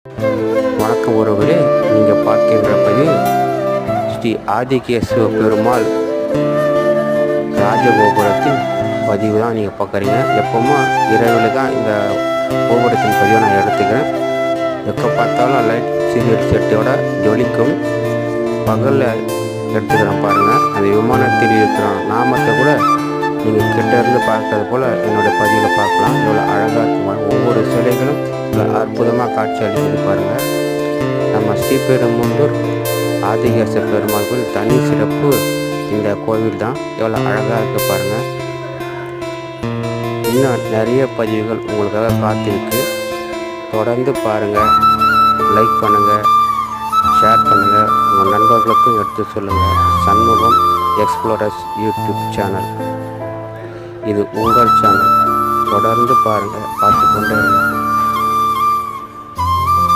வணக்கம் உறவுகளே, நீங்கள் பார்க்கின்ற பதிவு ஸ்ரீ ஆதிகேசவ பெருமாள் ராஜகோபுரத்தின் பதிவு தான் நீங்கள் பார்க்குறீங்க. எப்போவுமே இரவில் தான் இந்த கோபுரத்தின் பதிவை நான் எடுத்துக்கிறேன். எப்போ பார்த்தாலும் லைட் சீரியல் செட்டோட ஜொலிக்கும். பகலில் எடுத்துக்கிறேன் பாருங்கள். அந்த விமானத்தில் இருக்கிற நாமத்தை கூட நீங்கள் கிட்டேருந்து பார்க்கறது போல் என்னோடய பதிவில் பார்க்கலாம். இவ்வளோ அழகாக இருக்கும். ஒவ்வொரு சிலைகளும் இவ்வளோ அற்புதமாக காட்சி அளிக்குது பாருங்கள். நம்ம ஸ்ரீபெரும்புதூர் ஆதிகேச பெருமாள் கோவில் தனி சிறப்பு இந்த கோவில் தான். எவ்வளோ அழகாக இருக்குது பாருங்கள். இன்னும் நிறைய பதிவுகள் உங்களுக்காக காத்திருக்கு. தொடர்ந்து பாருங்கள், லைக் பண்ணுங்கள், ஷேர் பண்ணுங்கள், உங்கள் நண்பர்களுக்கும் எடுத்து சொல்லுங்கள். சண்முகம் எக்ஸ்ப்ளோரர்ஸ் யூடியூப் சேனல், இது உங்கள் சேனல். தொடர்ந்து பாருங்கள், பார்த்து கொண்டே இருங்க.